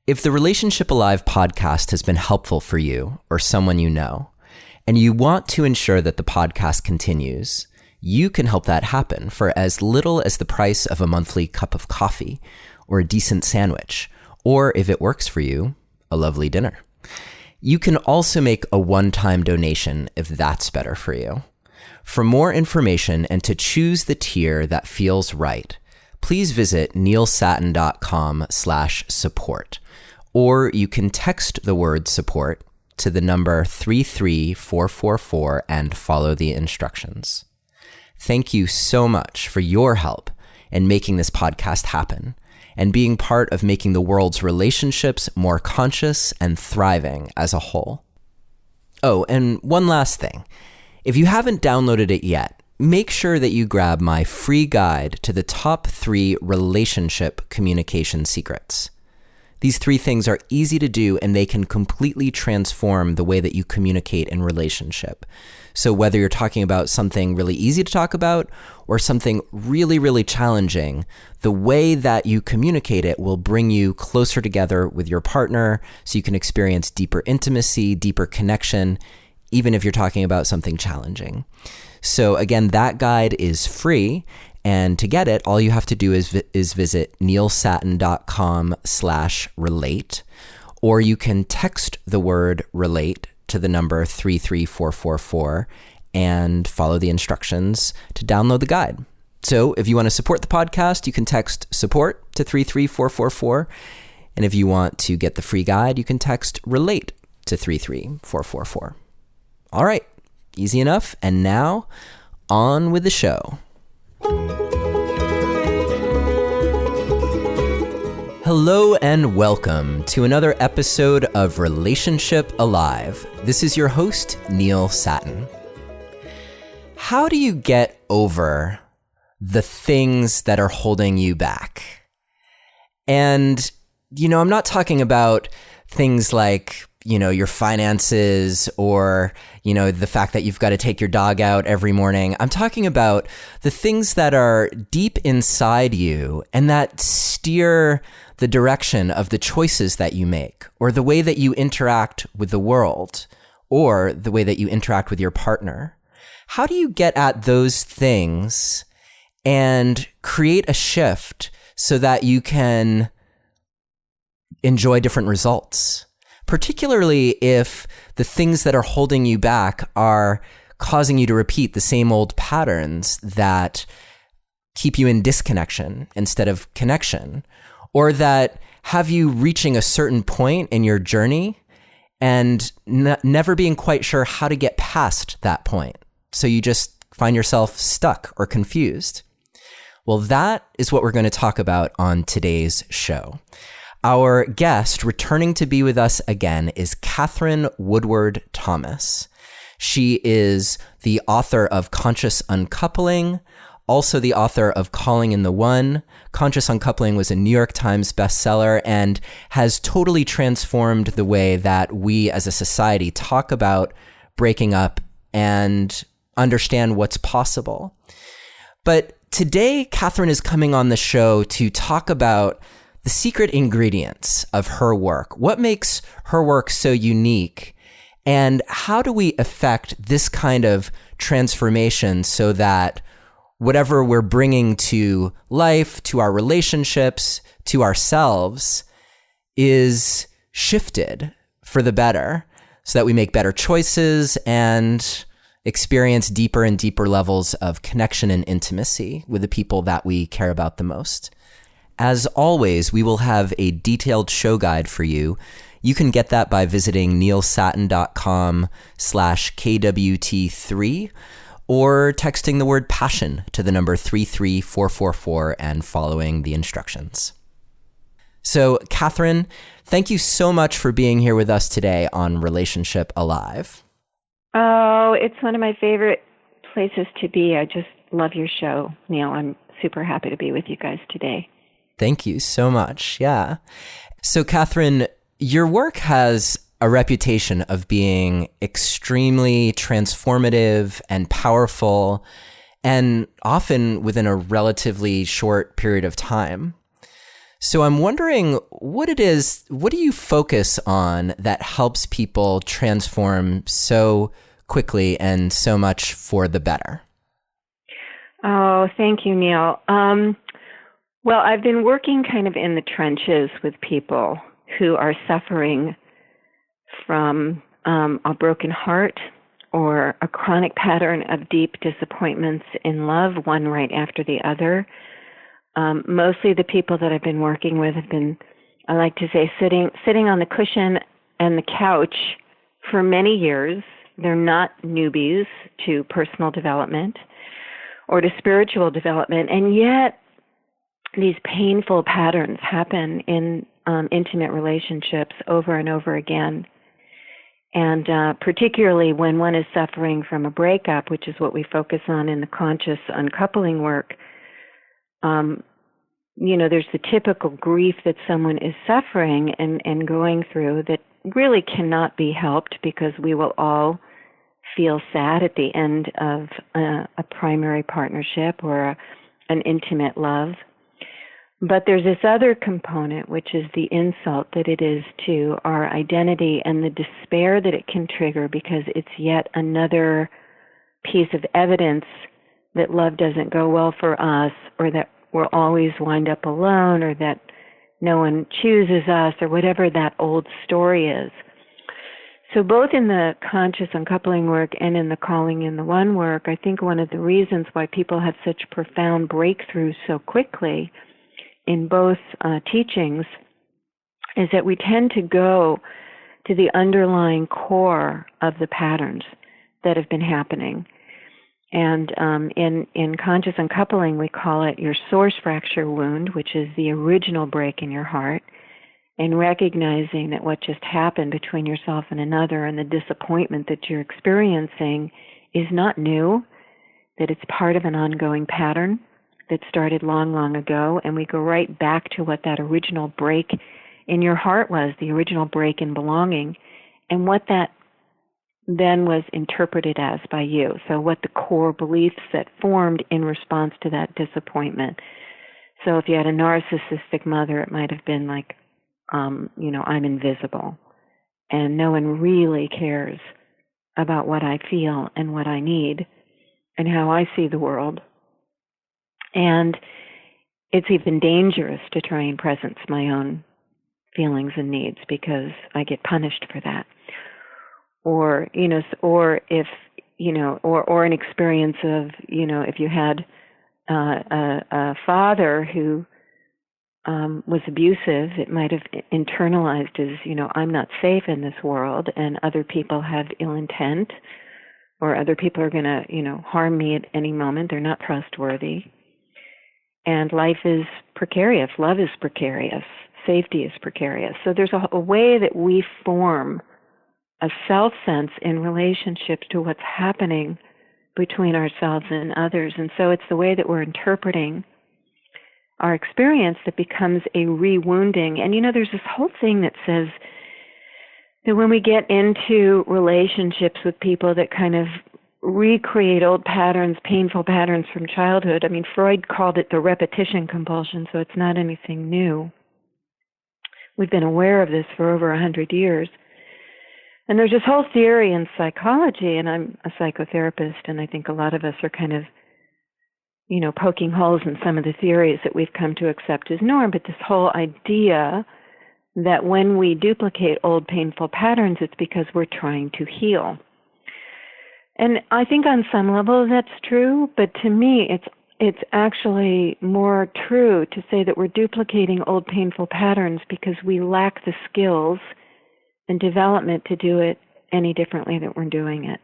If the Relationship Alive podcast has been helpful for you or someone you know, and you want to ensure that the podcast continues, you can help that happen for as little as the price of a monthly cup of coffee or a decent sandwich, or if it works for you, a lovely dinner. You can also make a one-time donation if that's better for you. For more information and to choose the tier that feels right, please visit neilsatin.com/support, or you can text the word support to the number 33444 and follow the instructions. Thank you so much for your help in making this podcast happen and being part of making the world's relationships more conscious and thriving as a whole. Oh, and one last thing. If you haven't downloaded it yet, make sure that you grab my free guide to the top 3 relationship communication secrets. These 3 things are easy to do, and they can completely transform the way that you communicate in relationship. So whether you're talking about something really easy to talk about or something really, really challenging, the way that you communicate it will bring you closer together with your partner so you can experience deeper intimacy, deeper connection, even if you're talking about something challenging. So again, that guide is free. And to get it, all you have to do is visit neilsatin.com/relate, or you can text the word relate to the number 33444 and follow the instructions to download the guide. So if you want to support the podcast, you can text support to 33444. And if you want to get the free guide, you can text relate to 33444. All right, easy enough. And now on with the show. Hello and welcome to another episode of Relationship Alive. This is your host, Neil Satin. How do you get over the things that are holding you back? And, I'm not talking about things like, your finances or, the fact that you've got to take your dog out every morning. I'm talking about the things that are deep inside you and that steer the direction of the choices that you make, or the way that you interact with the world, or the way that you interact with your partner. How do you get at those things and create a shift so that you can enjoy different results? Particularly if the things that are holding you back are causing you to repeat the same old patterns that keep you in disconnection instead of connection, or that have you reaching a certain point in your journey and never being quite sure how to get past that point. So you just find yourself stuck or confused. Well, that is what we're going to talk about on today's show. Our guest returning to be with us again is Katherine Woodward Thomas. She is the author of Conscious Uncoupling, also the author of Calling in the One. Conscious Uncoupling was a New York Times bestseller and has totally transformed the way that we as a society talk about breaking up and understand what's possible. But today, Katherine is coming on the show to talk about the secret ingredients of her work. What makes her work so unique? And how do we affect this kind of transformation so that whatever we're bringing to life, to our relationships, to ourselves is shifted for the better so that we make better choices and experience deeper and deeper levels of connection and intimacy with the people that we care about the most. As always, we will have a detailed show guide for you. You can get that by visiting neilsatin.com/KWT3 or texting the word passion to the number 33444 and following the instructions. So, Katherine, thank you so much for being here with us today on Relationship Alive. Oh, it's one of my favorite places to be. I just love your show, Neil. I'm super happy to be with you guys today. Thank you so much. Yeah. So, Katherine, your work has a reputation of being extremely transformative and powerful, and often within a relatively short period of time. So I'm wondering what do you focus on that helps people transform so quickly and so much for the better? Oh, thank you, Neil. Well, I've been working kind of in the trenches with people who are suffering from a broken heart or a chronic pattern of deep disappointments in love, one right after the other. Mostly the people that I've been working with have been, I like to say, sitting on the cushion and the couch for many years. They're not newbies to personal development or to spiritual development, and yet these painful patterns happen in intimate relationships over and over again. And particularly when one is suffering from a breakup, which is what we focus on in the conscious uncoupling work, there's the typical grief that someone is suffering and going through that really cannot be helped, because we will all feel sad at the end of a primary partnership or an intimate love. But there's this other component, which is the insult that it is to our identity and the despair that it can trigger, because it's yet another piece of evidence that love doesn't go well for us, or that we'll always wind up alone, or that no one chooses us, or whatever that old story is. So both in the conscious uncoupling work and in the calling in the one work, I think one of the reasons why people have such profound breakthroughs so quickly in both teachings is that we tend to go to the underlying core of the patterns that have been happening. And in conscious uncoupling, we call it your source fracture wound, which is the original break in your heart, and recognizing that what just happened between yourself and another and the disappointment that you're experiencing is not new, that it's part of an ongoing pattern that started long, long ago, and we go right back to what that original break in your heart was, the original break in belonging, and what that then was interpreted as by you. So what the core beliefs that formed in response to that disappointment. So if you had a narcissistic mother, it might have been like, I'm invisible, and no one really cares about what I feel and what I need and how I see the world. And it's even dangerous to try and presence my own feelings and needs, because I get punished for that. Or if an experience of, if you had a father who was abusive, it might have internalized as, I'm not safe in this world, and other people have ill intent, or other people are going to, harm me at any moment. They're not trustworthy. And life is precarious. Love is precarious. Safety is precarious. So there's a way that we form a self-sense in relationships to what's happening between ourselves and others. And so it's the way that we're interpreting our experience that becomes a re-wounding. And there's this whole thing that says that when we get into relationships with people that kind of recreate old patterns, painful patterns from childhood, Freud called it the repetition compulsion, so it's not anything new. We've been aware of this for over 100 years. And there's this whole theory in psychology, and I'm a psychotherapist, and I think a lot of us are kind of, poking holes in some of the theories that we've come to accept as norm, but this whole idea that when we duplicate old painful patterns, it's because we're trying to heal. And I think on some level that's true, but to me it's actually more true to say that we're duplicating old painful patterns because we lack the skills and development to do it any differently than we're doing it.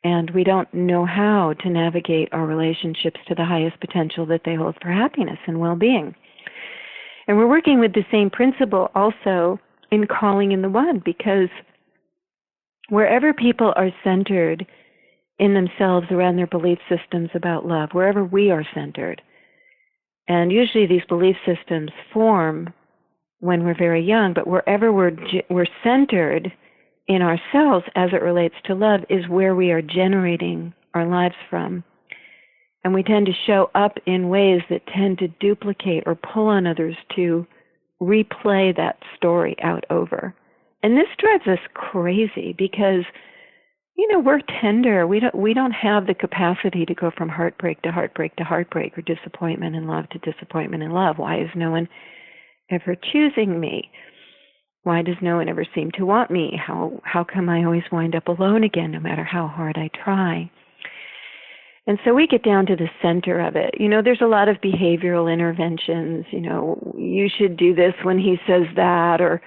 And we don't know how to navigate our relationships to the highest potential that they hold for happiness and well-being. And we're working with the same principle also in calling in the one, because wherever people are centered in themselves around their belief systems about love, wherever we are centered, and usually these belief systems form when we're very young, but wherever we're centered in ourselves as it relates to love is where we are generating our lives from. And we tend to show up in ways that tend to duplicate or pull on others to replay that story out over. And this drives us crazy because, we're tender. We don't have the capacity to go from heartbreak to heartbreak to heartbreak, or disappointment and love to disappointment and love. Why is no one ever choosing me? Why does no one ever seem to want me? How come I always wind up alone again, no matter how hard I try? And so we get down to the center of it. There's a lot of behavioral interventions. You should do this when he says that, or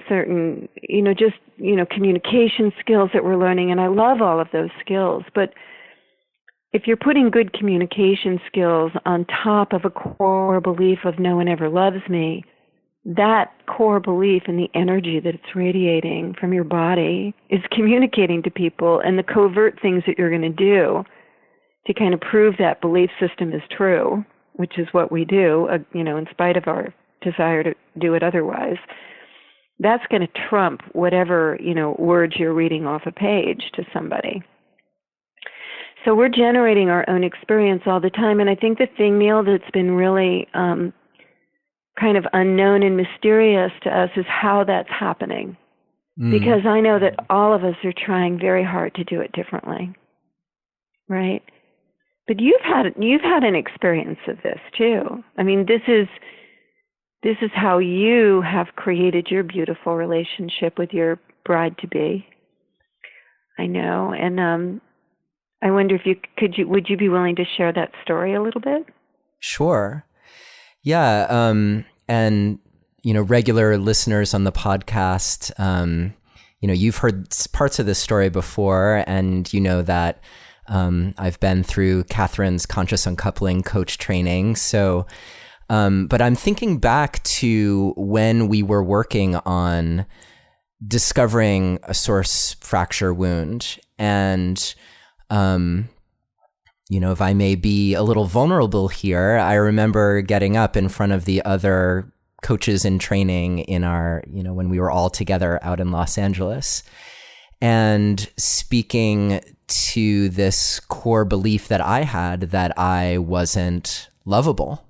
certain, communication skills that we're learning. And I love all of those skills. But if you're putting good communication skills on top of a core belief of no one ever loves me, that core belief and the energy that it's radiating from your body is communicating to people, and the covert things that you're going to do to kind of prove that belief system is true, which is what we do, in spite of our desire to do it otherwise, that's going to trump whatever, words you're reading off a page to somebody. So we're generating our own experience all the time, and I think the thing, Neil, that's been really kind of unknown and mysterious to us is how that's happening. Because I know that all of us are trying very hard to do it differently, right? But you've had an experience of this too. I mean, this is how you have created your beautiful relationship with your bride-to-be. I know, and I wonder if would you be willing to share that story a little bit? Sure. Yeah. And, regular listeners on the podcast, you've heard parts of this story before, and you know that I've been through Katherine's Conscious Uncoupling coach training. So, but I'm thinking back to when we were working on discovering a source fracture wound. And, if I may be a little vulnerable here, I remember getting up in front of the other coaches in training in our, when we were all together out in Los Angeles, and speaking to this core belief that I had that I wasn't lovable.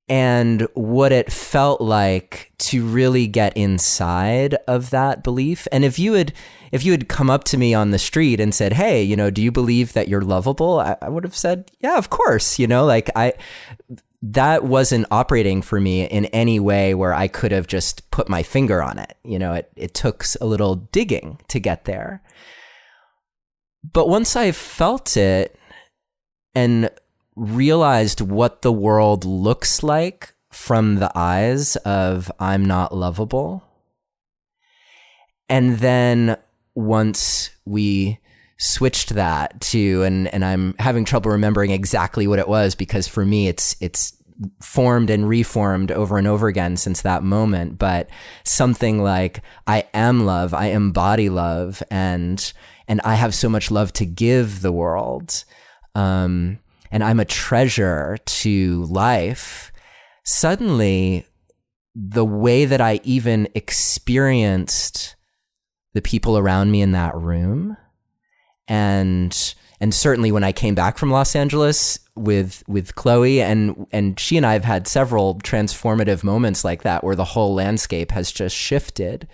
And what it felt like to really get inside of that belief. And if you had come up to me on the street and said, "Hey, do you believe that you're lovable?" I would have said, "Yeah, of course." That wasn't operating for me in any way where I could have just put my finger on it. It took a little digging to get there. But once I felt it and realized what the world looks like from the eyes of I'm not lovable. And then once we switched that to, and I'm having trouble remembering exactly what it was, because for me it's formed and reformed over and over again since that moment, but something like I am love, I embody love, and I have so much love to give the world. And I'm a treasure to life. Suddenly, the way that I even experienced the people around me in that room, and certainly when I came back from Los Angeles with Chloe, and she and I have had several transformative moments like that where the whole landscape has just shifted.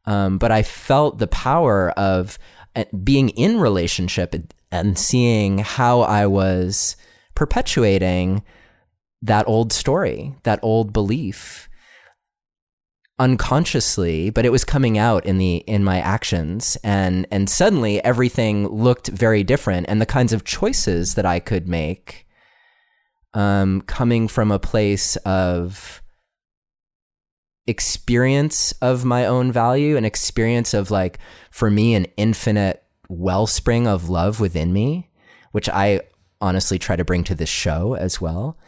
But I felt the power of being in relationship and seeing how I was perpetuating that old story, that old belief unconsciously, but it was coming out in my actions, and suddenly everything looked very different, and the kinds of choices that I could make coming from a place of experience of my own value, an experience of, like, for me, an infinite wellspring of love within me, which I honestly try to bring to this show as well.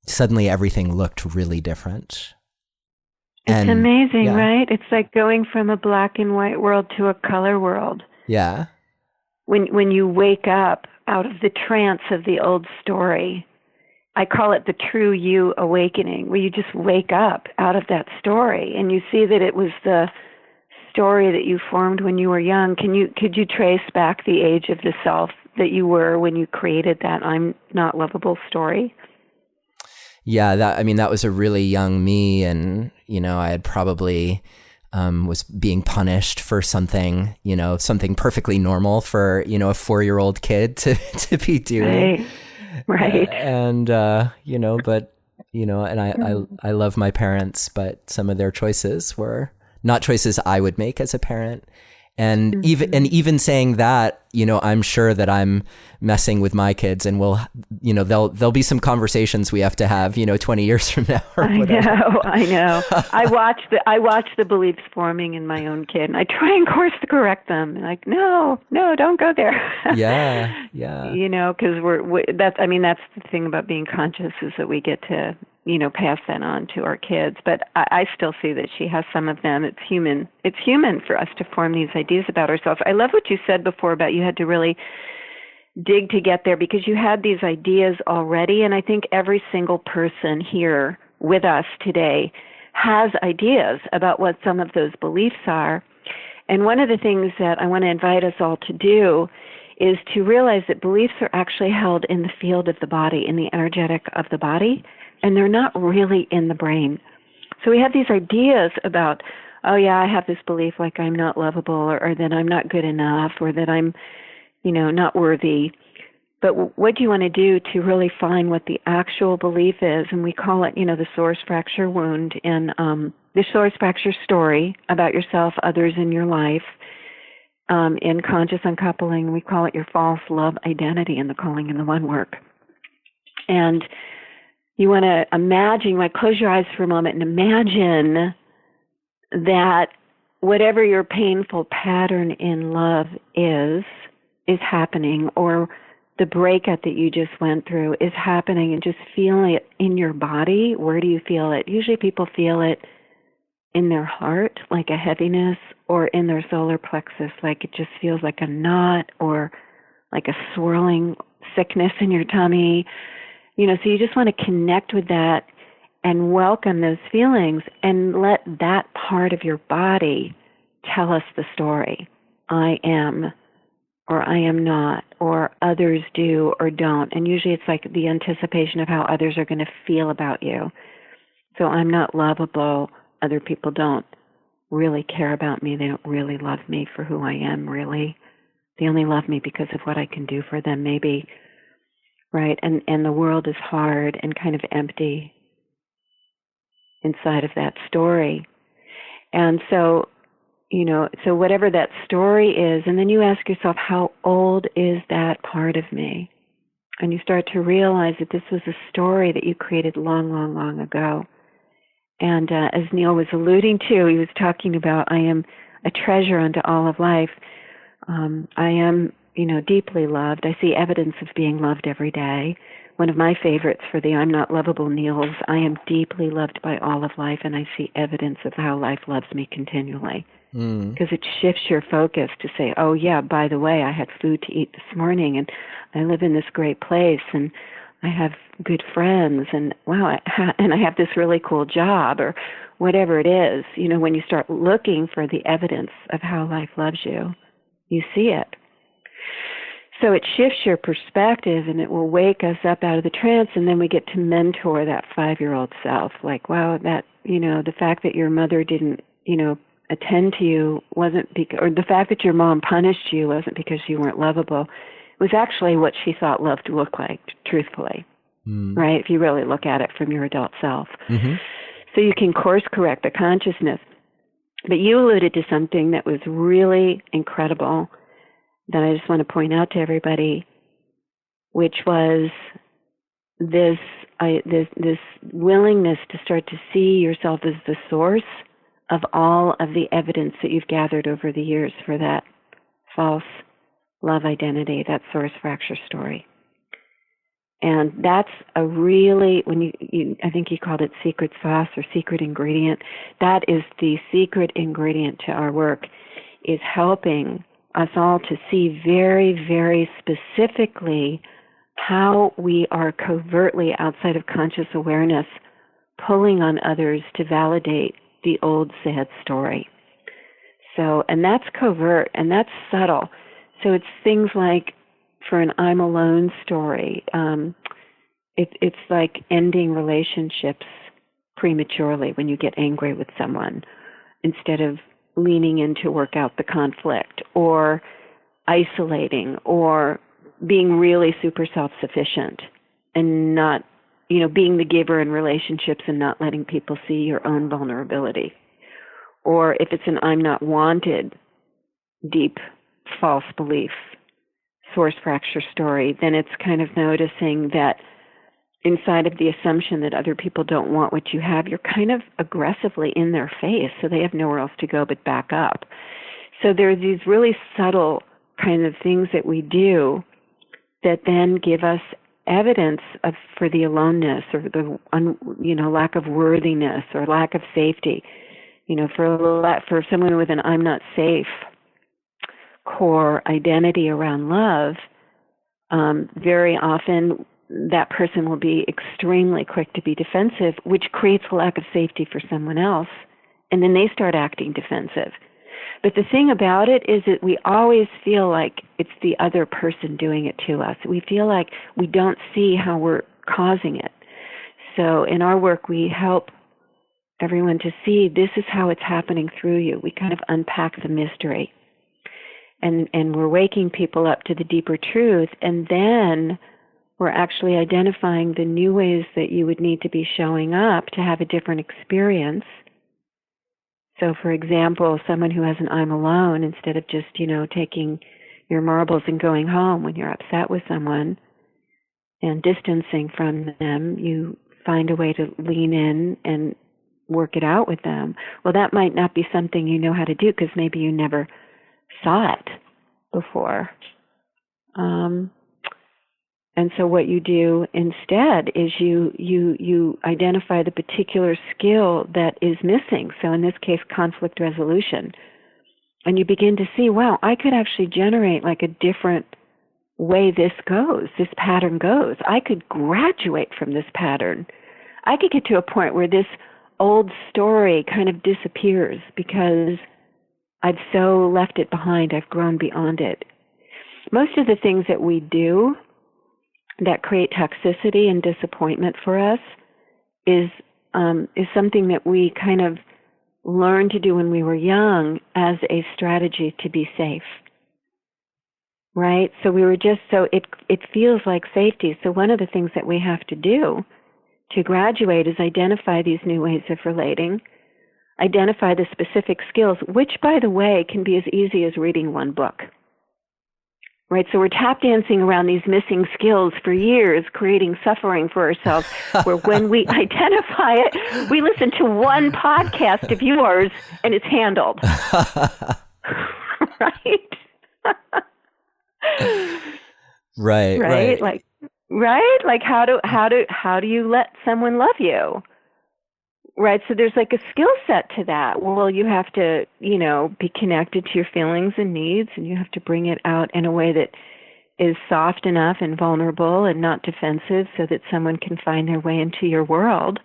Suddenly everything looked really different. It's amazing, yeah. Right? It's like going from a black and white world to a color world. Yeah. When you wake up out of the trance of the old story, I call it the true you awakening, where you just wake up out of that story and you see that it was the story that you formed when you were young. Could you trace back the age of the self that you were when you created that I'm not lovable story? Yeah, that was a really young me, and I had probably was being punished for something, something perfectly normal for a 4-year-old kid to be doing. Right. And but I love my parents, but some of their choices were not choices I would make as a parent. And even saying that, I'm sure that I'm messing with my kids, and there'll be some conversations we have to have, 20 years from now or whatever. I know. I watch the beliefs forming in my own kid, and I try and course correct them. Like, no, don't go there. Yeah. Because that's the thing about being conscious, is that we get to pass that on to our kids. But I still see that she has some of them. It's human. It's human for us to form these ideas about ourselves. I love what you said before about you had to really dig to get there, because you had these ideas already. And I think every single person here with us today has ideas about what some of those beliefs are. And one of the things that I want to invite us all to do is to realize that beliefs are actually held in the field of the body, in the energetic of the body, and they're not really in the brain. So we have these ideas about, oh yeah, I have this belief like I'm not lovable, or that I'm not good enough, or that I'm, not worthy. But what do you want to do to really find what the actual belief is? And we call it, the source fracture wound, and the source fracture story about yourself, others in your life. In conscious uncoupling, we call it your false love identity in the Calling in the One work. And you want to imagine, close your eyes for a moment and imagine that whatever your painful pattern in love is happening, or the breakup that you just went through is happening, and just feeling it in your body. Where do you feel it? Usually people feel it in their heart, like a heaviness, or in their solar plexus, like it just feels like a knot, or like a swirling sickness in your tummy. So you just want to connect with that and welcome those feelings, and let that part of your body tell us the story. I am, or I am not, or others do or don't. And usually it's like the anticipation of how others are going to feel about you. So I'm not lovable. Other people don't really care about me. They don't really love me for who I am, really. They only love me because of what I can do for them, maybe. Right? And the world is hard and kind of empty inside of that story. And so, so whatever that story is, and then you ask yourself, how old is that part of me? And you start to realize that this was a story that you created long, long, long ago. And as Neil was alluding to, he was talking about, I am a treasure unto all of life. I am, deeply loved. I see evidence of being loved every day. One of my favorites for the I'm not lovable Neils, I am deeply loved by all of life, and I see evidence of how life loves me continually. Because it shifts your focus to say, oh yeah, by the way, I had food to eat this morning, and I live in this great place, and I have good friends, and wow, and I have this really cool job, or whatever it is. When you start looking for the evidence of how life loves you, you see it. So it shifts your perspective, and it will wake us up out of the trance, and then we get to mentor that 5-year-old self. Like, wow, that, the fact that your mother didn't, attend to you wasn't because, or the fact that your mom punished you wasn't because you weren't lovable. It was actually what she thought love to look like, truthfully, right? If you really look at it from your adult self. Mm-hmm. So you can course correct the consciousness. But you alluded to something that was really incredible that I just want to point out to everybody, which was this willingness to start to see yourself as the source of all of the evidence that you've gathered over the years for that false love identity, that source fracture story. And that's a really, when you I think you called it secret sauce or secret ingredient, that is the secret ingredient to our work, is helping us all to see very, very specifically how we are covertly, outside of conscious awareness, pulling on others to validate the old sad story. So, and that's covert and that's subtle. So it's things like for an I'm alone story, it's like ending relationships prematurely when you get angry with someone instead of leaning in to work out the conflict, or isolating, or being really super self-sufficient and not, being the giver in relationships and not letting people see your own vulnerability. Or if it's an I'm not wanted, deep false belief, source fracture story, then it's kind of noticing that inside of the assumption that other people don't want what you have, you're kind of aggressively in their face, so they have nowhere else to go but back up. So there are these really subtle kind of things that we do that then give us evidence for the aloneness or the lack of worthiness or lack of safety. For someone with an I'm not safe core identity around love, very often that person will be extremely quick to be defensive, which creates a lack of safety for someone else, and then they start acting defensive. But the thing about it is that we always feel like it's the other person doing it to us. We feel like we don't see how we're causing it. So in our work, we help everyone to see this is how it's happening through you. We kind of unpack the mystery. And we're waking people up to the deeper truth, and then we're actually identifying the new ways that you would need to be showing up to have a different experience. So, for example, someone who has an I'm alone, instead of just, taking your marbles and going home when you're upset with someone and distancing from them, you find a way to lean in and work it out with them. Well, that might not be something you know how to do because maybe you never saw it before. And so what you do instead is you identify the particular skill that is missing. So in this case, conflict resolution. And you begin to see, wow, I could actually generate like a different way this pattern goes. I could graduate from this pattern. I could get to a point where this old story kind of disappears because I've so left it behind. I've grown beyond it. Most of the things that we do that create toxicity and disappointment for us is something that we kind of learned to do when we were young as a strategy to be safe, right? So it feels like safety. So one of the things that we have to do to graduate is identify these new ways of relating, identify the specific skills, which, by the way, can be as easy as reading one book. Right, so we're tap dancing around these missing skills for years, creating suffering for ourselves, where when we identify it, we listen to one podcast of yours and it's handled. Right? Right. Like how do you let someone love you? Right, so there's like a skill set to that. Well, you have to, be connected to your feelings and needs, and you have to bring it out in a way that is soft enough and vulnerable and not defensive so that someone can find their way into your world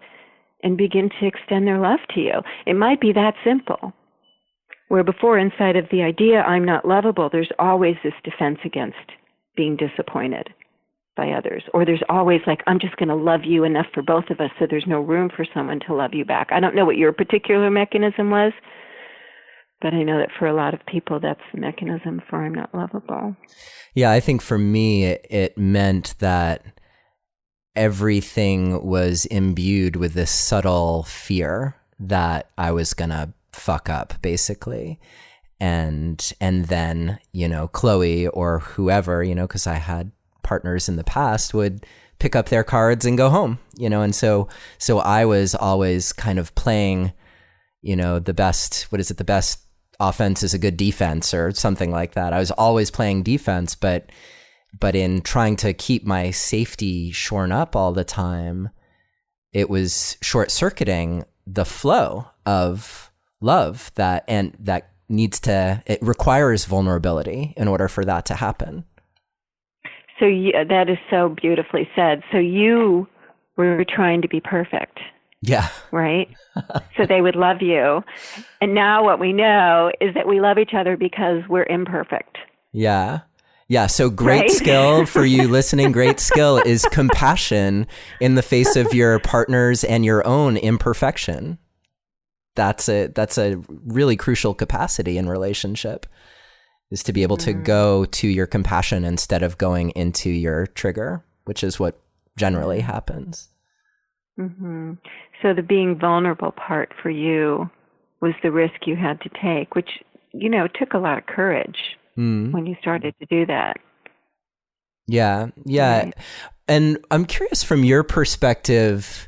and begin to extend their love to you. It might be that simple. Where before, inside of the idea, I'm not lovable, there's always this defense against being disappointed by others. Or there's always like, I'm just going to love you enough for both of us so there's no room for someone to love you back. I don't know what your particular mechanism was, but I know that for a lot of people, that's the mechanism for I'm not lovable. Yeah, I think for me, it meant that everything was imbued with this subtle fear that I was going to fuck up, basically. And then, Chloe or whoever, because I had partners in the past, would pick up their cards and go home, and so I was always kind of playing, the best offense is a good defense or something like that. I was always playing defense, but in trying to keep my safety shorn up all the time, it was short-circuiting the flow of love that it requires vulnerability in order for that to happen. So that is so beautifully said. So you were trying to be perfect. Yeah. Right? So they would love you. And now what we know is that we love each other because we're imperfect. Yeah. Yeah, so great right? skill for you listening, great skill is compassion in the face of your partner's and your own imperfection. That's a really crucial capacity in relationship, is to be able to go to your compassion instead of going into your trigger, which is what generally happens. Mm-hmm. So the being vulnerable part for you was the risk you had to take, which, took a lot of courage when you started to do that. Yeah. Right. And I'm curious from your perspective,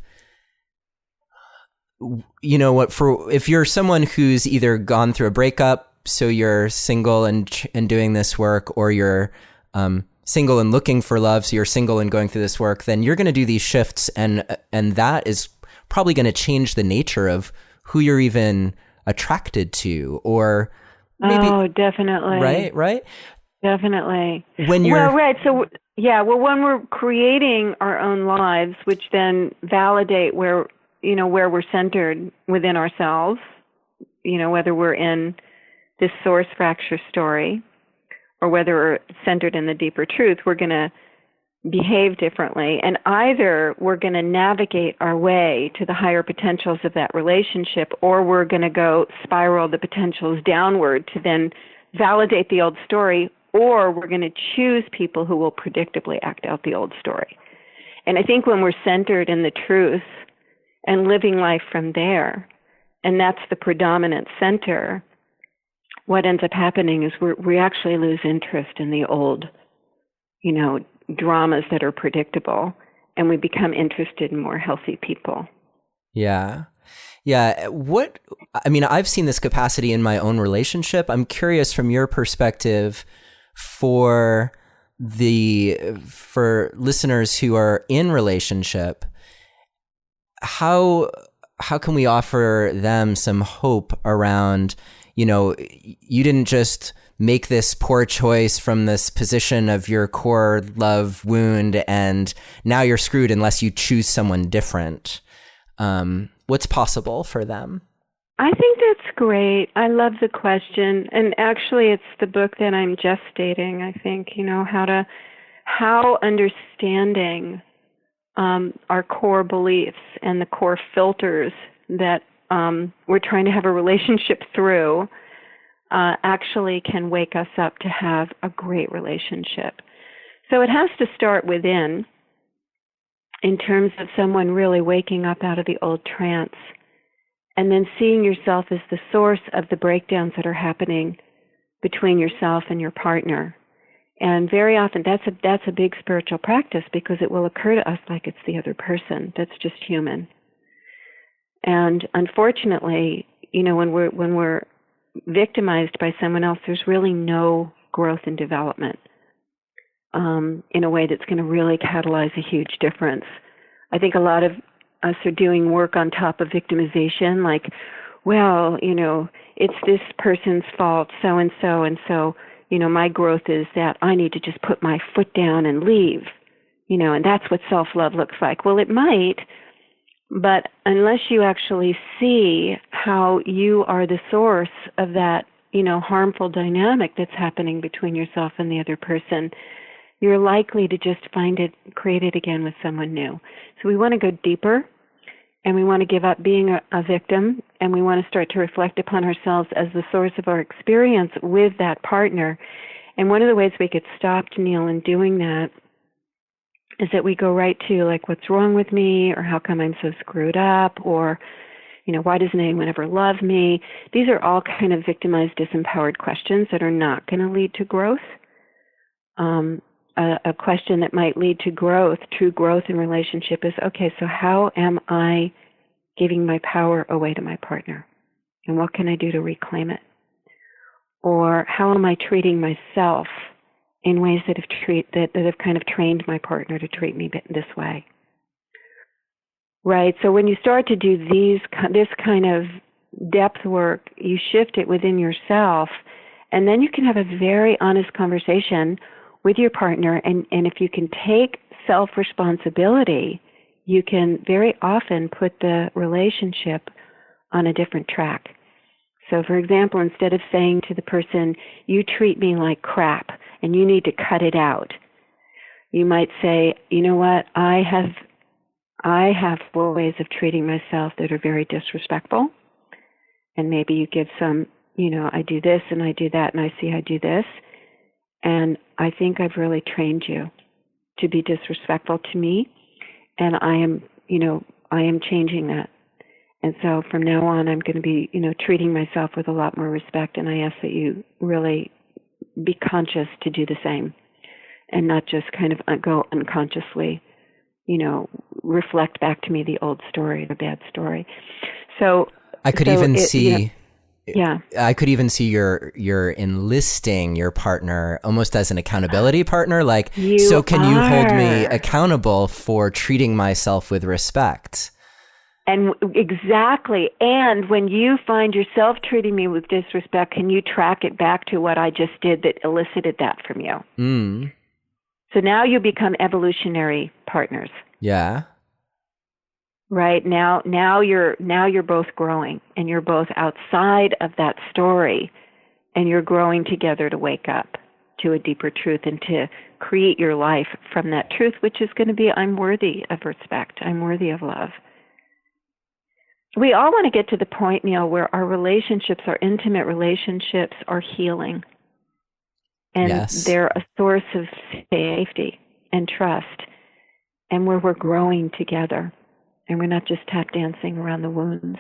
if you're someone who's either gone through a breakup, so you're single and doing this work, or you're single and looking for love, so you're single and going through this work, then you're going to do these shifts, and that is probably going to change the nature of who you're even attracted to, or maybe. Oh, definitely. Right. Definitely. When you're right. So when we're creating our own lives, which then validate where we're centered within ourselves, whether we're in this source fracture story or whether we're centered in the deeper truth, we're going to behave differently. And either we're going to navigate our way to the higher potentials of that relationship, or we're going to go spiral the potentials downward to then validate the old story, or we're going to choose people who will predictably act out the old story. And I think when we're centered in the truth and living life from there, and that's the predominant center, what ends up happening is we actually lose interest in the old, dramas that are predictable, and we become interested in more healthy people. Yeah. I've seen this capacity in my own relationship. I'm curious from your perspective, for listeners who are in relationship, how can we offer them some hope around, you didn't just make this poor choice from this position of your core love wound, and now you're screwed unless you choose someone different. What's possible for them? I think that's great. I love the question. And actually, it's the book that I'm gestating, I think, how understanding our core beliefs and the core filters that we're trying to have a relationship through actually can wake us up to have a great relationship. So it has to start within, in terms of someone really waking up out of the old trance and then seeing yourself as the source of the breakdowns that are happening between yourself and your partner. And very often that's a big spiritual practice, because it will occur to us like it's the other person. That's just human. And unfortunately, when we're victimized by someone else, there's really no growth and development in a way that's going to really catalyze a huge difference. I think a lot of us are doing work on top of victimization, like, well, it's this person's fault, so and so, my growth is that I need to just put my foot down and leave, and that's what self-love looks like. Well, it might, but unless you actually see how you are the source of that, harmful dynamic that's happening between yourself and the other person, you're likely to just create it again with someone new. So we want to go deeper, and we want to give up being a victim, and we want to start to reflect upon ourselves as the source of our experience with that partner. And one of the ways we get stopped, Neil, in doing that is that we go right to, like, what's wrong with me, or how come I'm so screwed up, or, why doesn't anyone ever love me? These are all kind of victimized, disempowered questions that are not going to lead to growth. A question that might lead to growth, true growth in relationship, is, okay, so how am I giving my power away to my partner? And what can I do to reclaim it? Or how am I treating myself in ways that have kind of trained my partner to treat me this way? Right. So when you start to do this kind of depth work, you shift it within yourself, and then you can have a very honest conversation with your partner. And if you can take self-responsibility, you can very often put the relationship on a different track. So, for example, instead of saying to the person, you treat me like crap, and you need to cut it out. You might say, you know what, I have ways of treating myself that are very disrespectful. And maybe you give some, I do this and I do that and I see I do this. And I think I've really trained you to be disrespectful to me. And I am changing that. And so from now on, I'm going to be, treating myself with a lot more respect. And I ask that you really be conscious to do the same and not just kind of go unconsciously, reflect back to me the old story, the bad story. So I could even see, yeah, I could even see you're enlisting your partner almost as an accountability partner. Like, so can you hold me accountable for treating myself with respect? And exactly. And when you find yourself treating me with disrespect, can you track it back to what I just did that elicited that from you? Mm. So now you become evolutionary partners. Yeah. Right. Now you're both growing, and you're both outside of that story, and you're growing together to wake up to a deeper truth and to create your life from that truth, which is going to be, I'm worthy of respect. I'm worthy of love. We all want to get to the point, Neil, where our relationships, our intimate relationships, are healing. And yes. they're a source of safety and trust, and where we're growing together, and we're not just tap dancing around the wounds.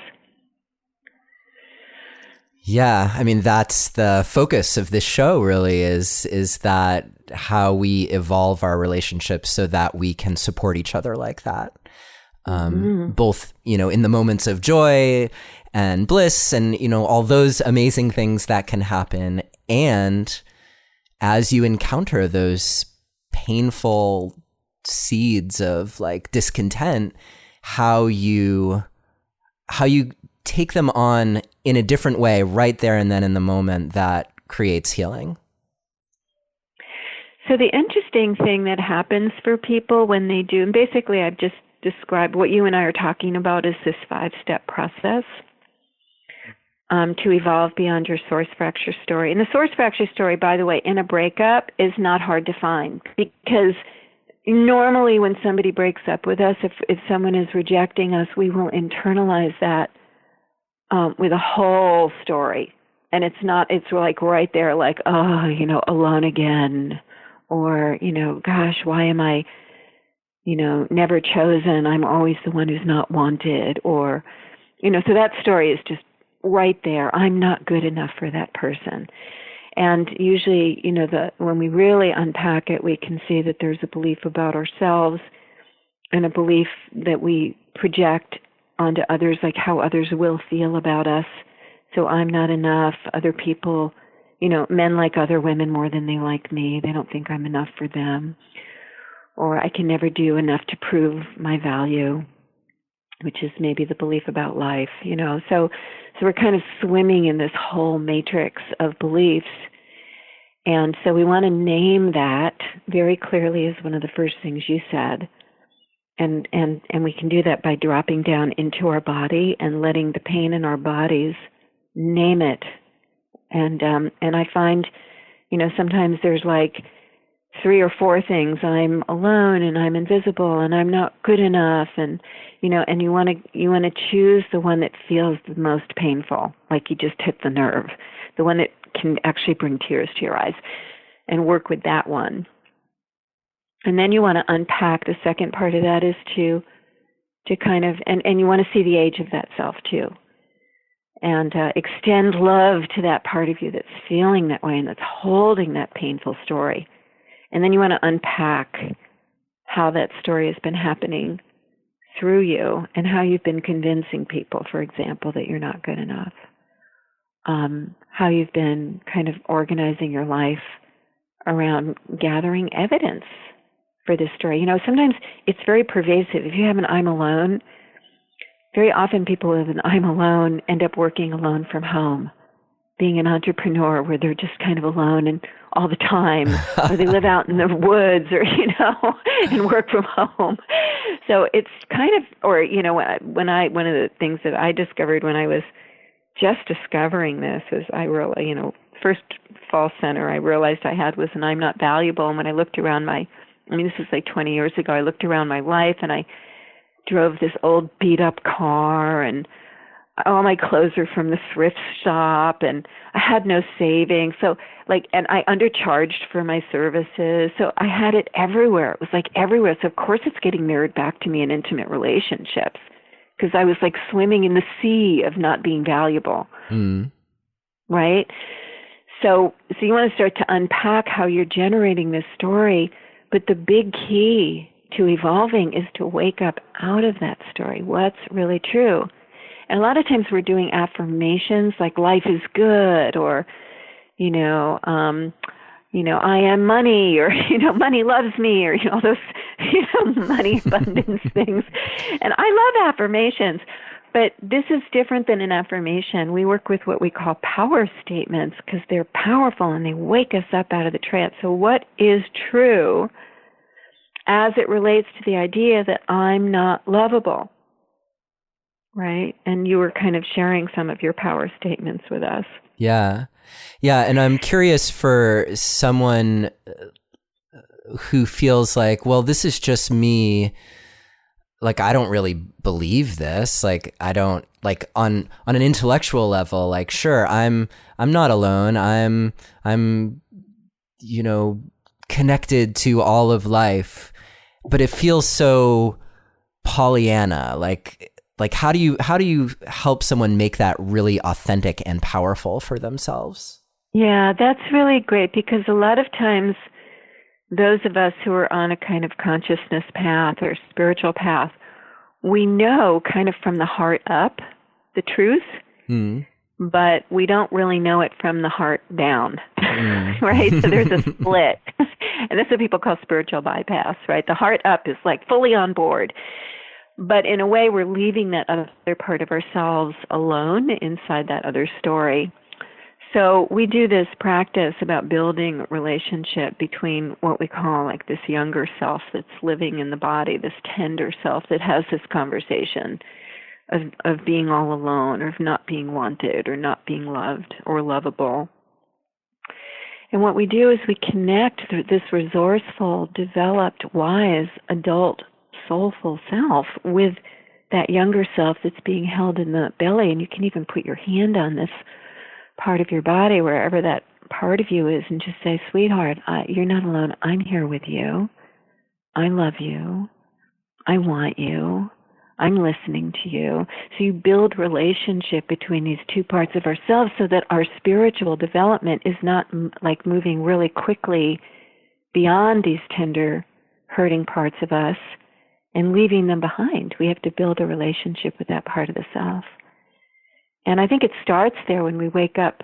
Yeah, I mean, that's the focus of this show, really, is that how we evolve our relationships so that we can support each other like that. Both, in the moments of joy and bliss and, all those amazing things that can happen. And as you encounter those painful seeds of like discontent, how you take them on in a different way right there and then in the moment that creates healing. So the interesting thing that happens for people when they do, and basically I've just described what you and I are talking about, is this 5-step process to evolve beyond your source fracture story. And the source fracture story, by the way, in a breakup is not hard to find, because normally when somebody breaks up with us, if someone is rejecting us, we will internalize that with a whole story. And it's like right there, like, oh, alone again. Or, gosh, why am I, never chosen? I'm always the one who's not wanted. Or, so that story is just right there. I'm not good enough for that person. And usually, when we really unpack it, we can see that there's a belief about ourselves and a belief that we project onto others, like how others will feel about us. So I'm not enough. Other people, men like other women more than they like me. They don't think I'm enough for them. Or I can never do enough to prove my value, which is maybe the belief about life, So we're kind of swimming in this whole matrix of beliefs. And so we want to name that very clearly as one of the first things you said. And we can do that by dropping down into our body and letting the pain in our bodies name it. And I find, sometimes there's like 3 or 4 things. I'm alone and I'm invisible and I'm not good enough, and and you want to choose the one that feels the most painful, like you just hit the nerve, the one that can actually bring tears to your eyes, and work with that one. And then you want to unpack, the second part of that is to kind of, and you want to see the age of that self too. And extend love to that part of you that's feeling that way and that's holding that painful story. And then you want to unpack how that story has been happening through you and how you've been convincing people, for example, that you're not good enough. How you've been kind of organizing your life around gathering evidence for this story. Sometimes it's very pervasive. If you have an I'm alone, very often people with an I'm alone end up working alone from home, being an entrepreneur where they're just kind of alone and all the time, or they live out in the woods, or, and work from home. So it's kind of, or, one of the things that I discovered when I was just discovering this is I really, first false center I realized I had was an I'm not valuable. And when I looked around this was like 20 years ago, I looked around my life and I drove this old beat up car and all my clothes were from the thrift shop and I had no savings. So and I undercharged for my services. So I had it everywhere. It was like everywhere. So of course it's getting mirrored back to me in intimate relationships because I was like swimming in the sea of not being valuable. Mm. Right? So you want to start to unpack how you're generating this story, but the big key to evolving is to wake up out of that story. What's really true? And a lot of times we're doing affirmations like life is good, or, I am money, or, money loves me, or, all those, money abundance things. And I love affirmations, but this is different than an affirmation. We work with what we call power statements because they're powerful and they wake us up out of the trance. So what is true as it relates to the idea that I'm not lovable? Right? And you were kind of sharing some of your power statements with us. Yeah. Yeah. And I'm curious for someone who feels like, well, this is just me. Like, I don't really believe this. Like, I don't, like, on an intellectual level, like, sure, I'm not alone. I'm connected to all of life, but it feels so Pollyanna. Like how do you help someone make that really authentic and powerful for themselves? Yeah, that's really great because a lot of times those of us who are on a kind of consciousness path or spiritual path, we know kind of from the heart up the truth, but we don't really know it from the heart down, right? So there's a split. And that's what people call spiritual bypass, right? The heart up is like fully on board. But in a way, we're leaving that other part of ourselves alone inside that other story. So we do this practice about building a relationship between what we call like this younger self that's living in the body, this tender self that has this conversation of being all alone or of not being wanted or not being loved or lovable. And what we do is we connect this resourceful, developed, wise, adult, soulful self with that younger self that's being held in the belly. And you can even put your hand on this part of your body, wherever that part of you is, and just say, sweetheart, you're not alone. I'm here with you. I love you. I want you. I'm listening to you. So you build relationship between these two parts of ourselves so that our spiritual development is not like moving really quickly beyond these tender, hurting parts of us and leaving them behind. We have to build a relationship with that part of the self. And I think it starts there when we wake up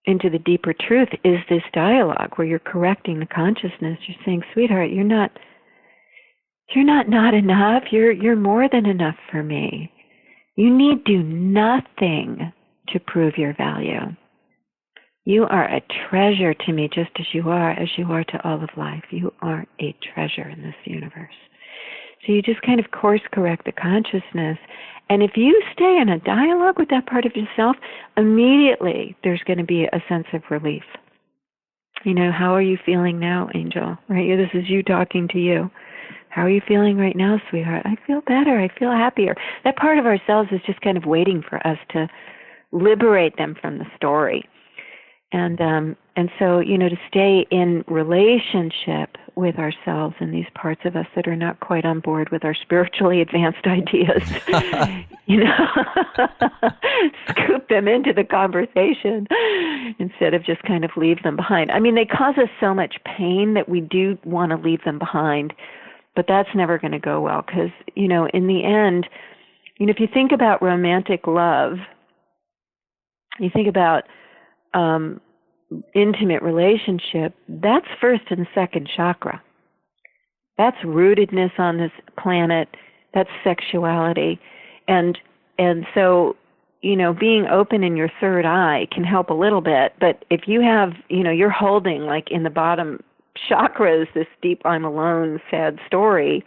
into the deeper truth, is this dialogue where you're correcting the consciousness. You're saying, sweetheart, you're not enough. You're more than enough for me. You need do nothing to prove your value. You are a treasure to me just as you are to all of life. You are a treasure in this universe. So you just kind of course correct the consciousness. And if you stay in a dialogue with that part of yourself, immediately there's going to be a sense of relief. How are you feeling now, Angel? Right? This is you talking to you. How are you feeling right now, sweetheart? I feel better. I feel happier. That part of ourselves is just kind of waiting for us to liberate them from the story. And so, to stay in relationship with ourselves and these parts of us that are not quite on board with our spiritually advanced ideas, scoop them into the conversation instead of just kind of leave them behind. I mean, they cause us so much pain that we do want to leave them behind, but that's never going to go well because, in the end, if you think about romantic love, you think about intimate relationship, that's first and second chakra. That's rootedness on this planet. That's sexuality. And so, being open in your third eye can help a little bit. But if you have, you're holding like in the bottom chakras, this deep I'm alone, sad story,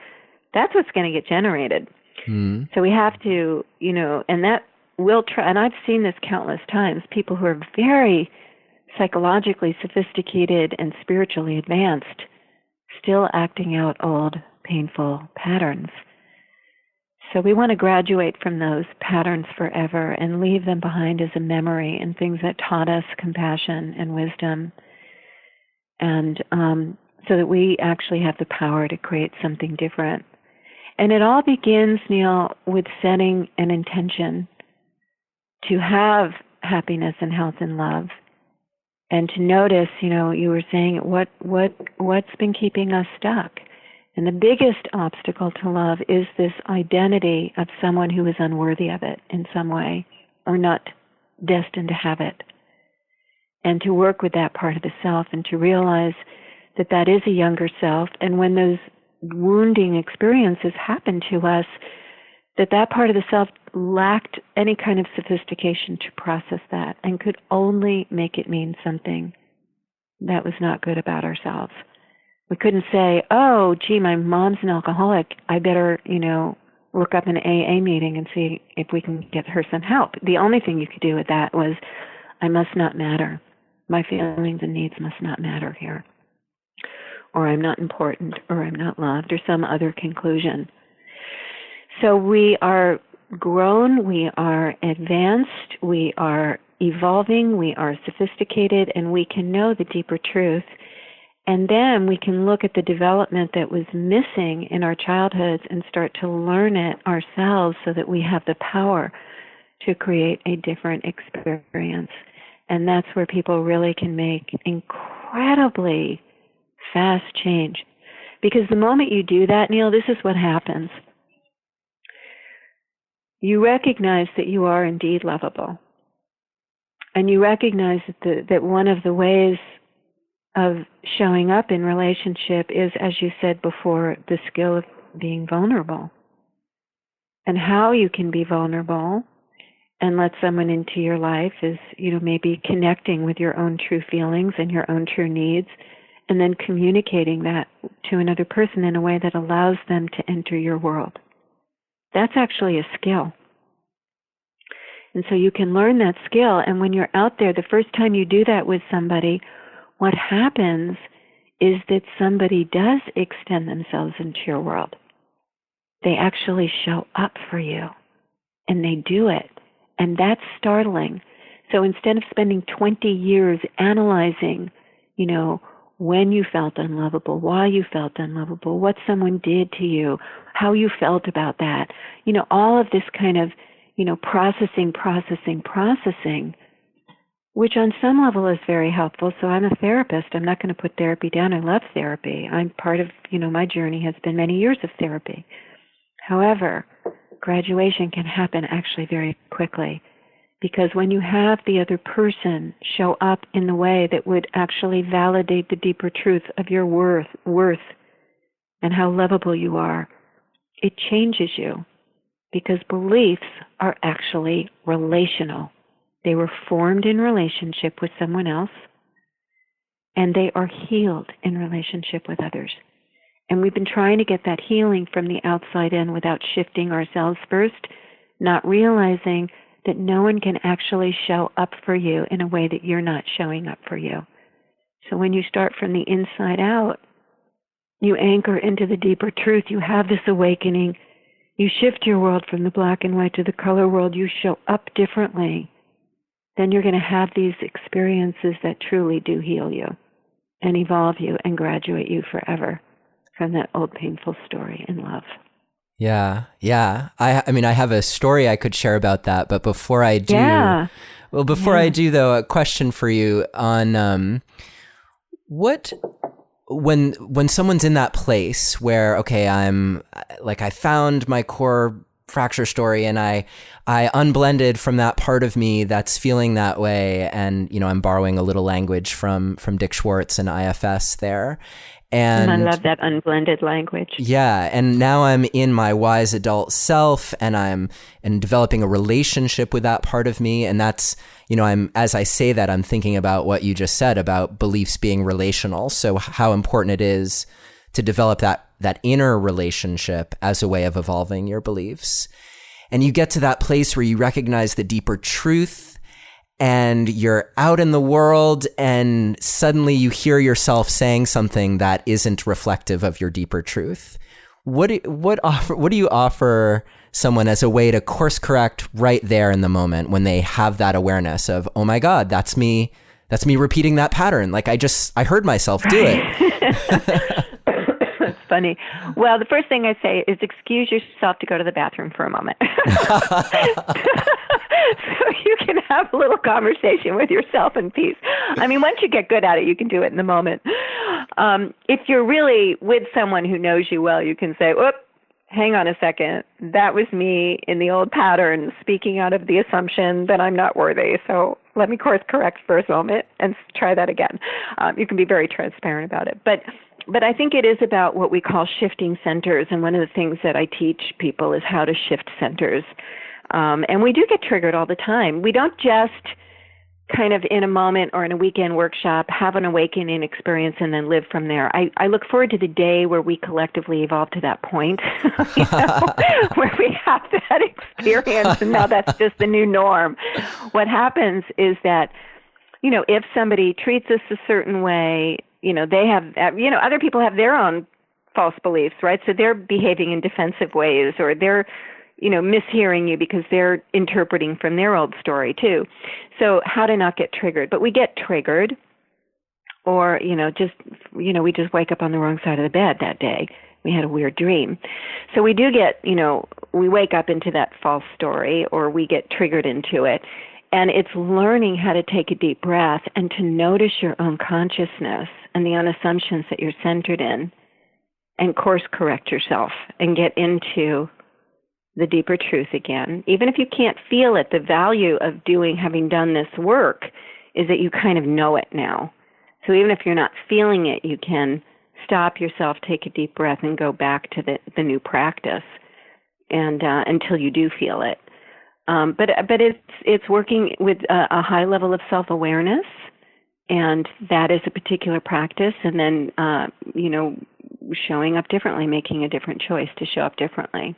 that's what's going to get generated. Mm. So we have to, and that will try, and I've seen this countless times, people who are very psychologically sophisticated and spiritually advanced, still acting out old painful patterns. So we want to graduate from those patterns forever and leave them behind as a memory and things that taught us compassion and wisdom, and so that we actually have the power to create something different. And it all begins, Neil, with setting an intention to have happiness and health and love, and to notice, you were saying what's been keeping us stuck. And the biggest obstacle to love is this identity of someone who is unworthy of it in some way, or not destined to have it. And to work with that part of the self and to realize that that is a younger self. And when those wounding experiences happen to us, that part of the self lacked any kind of sophistication to process that and could only make it mean something that was not good about ourselves. We couldn't say, oh, gee, my mom's an alcoholic. I better, look up an AA meeting and see if we can get her some help. The only thing you could do with that was, I must not matter. My feelings and needs must not matter here. Or I'm not important, or I'm not loved, or some other conclusion. So we are grown, we are advanced, we are evolving, we are sophisticated, and we can know the deeper truth. And then we can look at the development that was missing in our childhoods and start to learn it ourselves so that we have the power to create a different experience. And that's where people really can make incredibly fast change. Because the moment you do that, Neil, this is what happens. You recognize that you are indeed lovable. And you recognize that one of the ways of showing up in relationship is, as you said before, the skill of being vulnerable. And how you can be vulnerable and let someone into your life is, maybe connecting with your own true feelings and your own true needs, and then communicating that to another person in a way that allows them to enter your world. That's actually a skill. And so you can learn that skill, and when you're out there, the first time you do that with somebody, what happens is that somebody does extend themselves into your world. They actually show up for you, and they do it. And that's startling. So instead of spending 20 years analyzing, when you felt unlovable, why you felt unlovable, what someone did to you, how you felt about that, all of this kind of, processing, which on some level is very helpful. So I'm a therapist. I'm not going to put therapy down. I love therapy. I'm part of, my journey has been many years of therapy. However, graduation can happen actually very quickly, because when you have the other person show up in the way that would actually validate the deeper truth of your worth and how lovable you are, it changes you, because beliefs are actually relational. They were formed in relationship with someone else, and they are healed in relationship with others. And we've been trying to get that healing from the outside in without shifting ourselves first, not realizing that no one can actually show up for you in a way that you're not showing up for you. So when you start from the inside out, you anchor into the deeper truth. You have this awakening. You shift your world from the black and white to the color world. You show up differently. Then you're going to have these experiences that truly do heal you and evolve you and graduate you forever from that old painful story in love. Yeah. I mean, I have a story I could share about that, but before I do, I do though, a question for you on when someone's in that place where, okay, I found my core fracture story and I unblended from that part of me that's feeling that way, and I'm borrowing a little language from Dick Schwartz and IFS there. And I love that unblended language. Yeah. And now I'm in my wise adult self, and I'm developing a relationship with that part of me. And that's, as I say that, I'm thinking about what you just said about beliefs being relational. So how important it is to develop that inner relationship as a way of evolving your beliefs. And you get to that place where you recognize the deeper truth, and you're out in the world and suddenly you hear yourself saying something that isn't reflective of your deeper truth. What do you offer someone as a way to course correct right there in the moment when they have that awareness of, oh my God, that's me repeating that pattern. Like I heard myself do it. It's funny. Well, the first thing I say is excuse yourself to go to the bathroom for a moment. So you can have a little conversation with yourself in peace. I mean, once you get good at it, you can do it in the moment. If you're really with someone who knows you well, you can say, whoop, hang on a second. That was me in the old pattern, speaking out of the assumption that I'm not worthy. So let me course correct for a moment and try that again. You can be very transparent about it. But I think it is about what we call shifting centers. And one of the things that I teach people is how to shift centers. And we do get triggered all the time. We don't just kind of in a moment or in a weekend workshop have an awakening experience and then live from there. I look forward to the day where we collectively evolve to that point, where we have that experience and now that's just the new norm. What happens is that, if somebody treats us a certain way, they have, other people have their own false beliefs, right? So they're behaving in defensive ways, or they're, mishearing you because they're interpreting from their old story too. So how to not get triggered. But we get triggered, or, we just wake up on the wrong side of the bed that day. We had a weird dream. So we do get, we wake up into that false story, or we get triggered into it. And it's learning how to take a deep breath and to notice your own consciousness and the own assumptions that you're centered in, and course correct yourself and get into the deeper truth again. Even if you can't feel it, the value of having done this work is that you kind of know it now. So even if you're not feeling it, you can stop yourself, take a deep breath, and go back to the new practice, and until you do feel it. But it's working with a high level of self-awareness, and that is a particular practice. And then showing up differently, making a different choice to show up differently.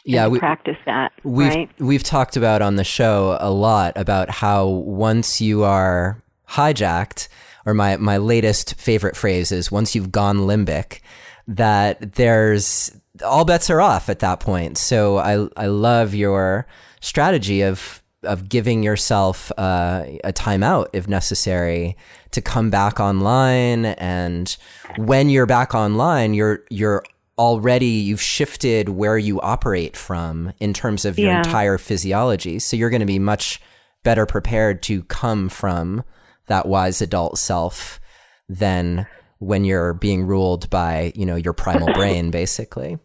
Yeah, we practice that. We've talked about on the show a lot about how once you are hijacked, or my latest favorite phrase is once you've gone limbic, that there's all bets are off at that point. So I love your strategy of giving yourself a timeout if necessary to come back online. And when you're back online, you're already, you've shifted where you operate from in terms of your entire physiology. So you're going to be much better prepared to come from that wise adult self than when you're being ruled by, your primal brain, basically.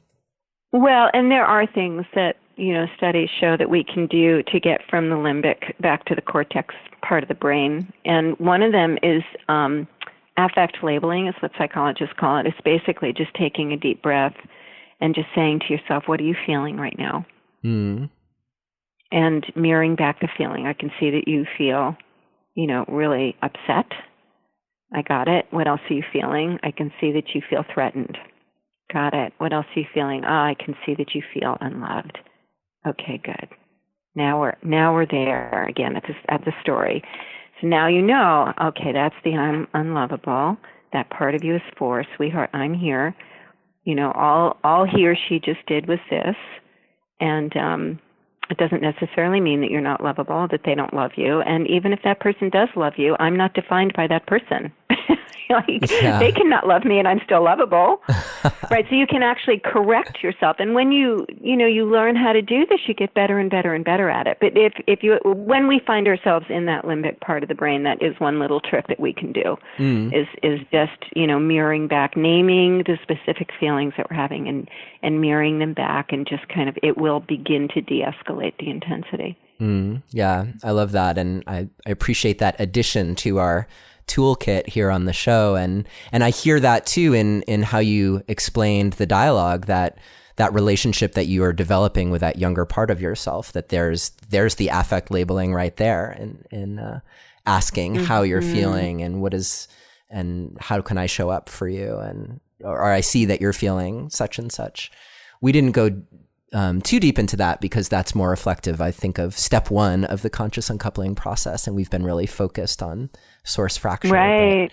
Well, and there are things that, studies show that we can do to get from the limbic back to the cortex part of the brain. And one of them is affect labeling, is what psychologists call it. It's basically just taking a deep breath and just saying to yourself, what are you feeling right now? Mm. And mirroring back the feeling. I can see that you feel, really upset. I got it. What else are you feeling? I can see that you feel threatened. Got it. What else are you feeling? I can see that you feel unloved. Okay, good. Now we're there again at the story. So now okay, that's the I'm unlovable. That part of you is for, sweetheart, I'm here. All he or she just did was this. And it doesn't necessarily mean that you're not lovable, that they don't love you. And even if that person does love you, I'm not defined by that person. They cannot love me and I'm still lovable. Right? So you can actually correct yourself. And when you learn how to do this, you get better and better and better at it. But when we find ourselves in that limbic part of the brain, that is one little trick that we can do, is just, mirroring back, naming the specific feelings that we're having and mirroring them back, and just kind of, it will begin to de-escalate the intensity. Yeah, I love that. And I appreciate that addition to our toolkit here on the show. And I hear that too in how you explained the dialogue, that relationship that you are developing with that younger part of yourself, that there's the affect labeling right there in asking how you're feeling and how can I show up for you, or I see that you're feeling such and such. We didn't go too deep into that because that's more reflective, I think, of step one of the conscious uncoupling process. And we've been really focused on source fracture. Right.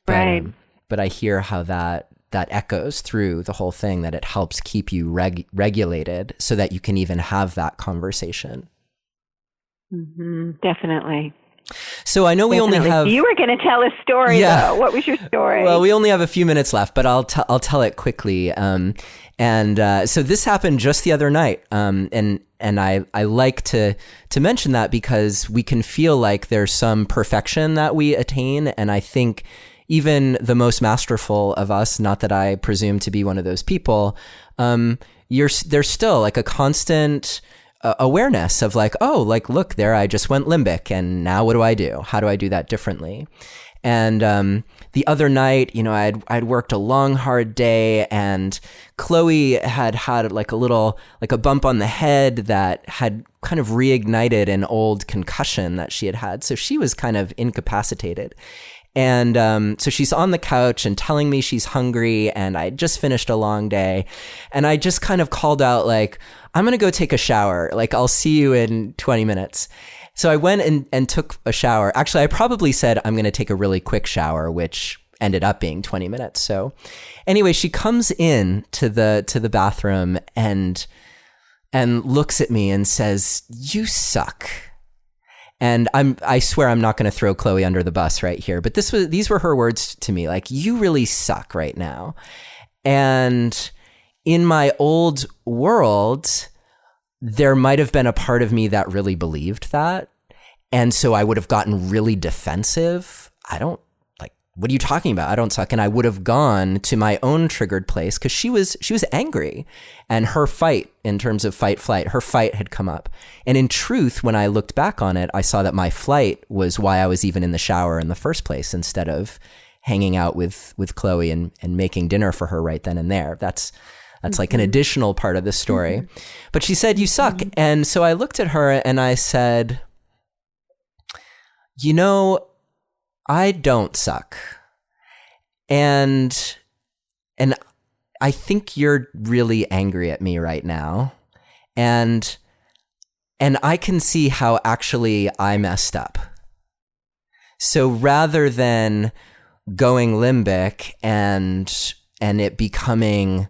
But I hear how that echoes through the whole thing, that it helps keep you regulated so that you can even have that conversation. Mm-hmm. Definitely. So I know we only have... You were going to tell a story, though. What was your story? Well, we only have a few minutes left, but I'll tell it quickly. So this happened just the other night, and I like to mention that because we can feel like there's some perfection that we attain, and I think even the most masterful of us, not that I presume to be one of those people, there's still like a constant awareness of like, oh, like, look there, I just went limbic, and now what do I do? How do I do that differently? And the other night, I'd worked a long, hard day, and Chloe had like a bump on the head that had kind of reignited an old concussion that she had had. So she was kind of incapacitated. And so she's on the couch and telling me she's hungry, and I just finished a long day. And I just kind of called out like, I'm going to go take a shower. Like, I'll see you in 20 minutes. So I went and took a shower. Actually, I probably said I'm going to take a really quick shower, which ended up being 20 minutes. So anyway, she comes in to the bathroom and looks at me and says, "You suck." And I swear I'm not going to throw Chloe under the bus right here, but these were her words to me, like, "You really suck right now." And in my old world, there might have been a part of me that really believed that. And so I would have gotten really defensive. What are you talking about? I don't suck. And I would have gone to my own triggered place because she was angry, and her fight, in terms of fight flight, her fight had come up. And in truth, when I looked back on it, I saw that my flight was why I was even in the shower in the first place, instead of hanging out with Chloe and making dinner for her right then and there. That's like an additional part of the story. But she said, "You suck." And so I looked at her and I said, I don't suck. And I think you're really angry at me right now. And I can see how actually I messed up. So rather than going limbic and it becoming,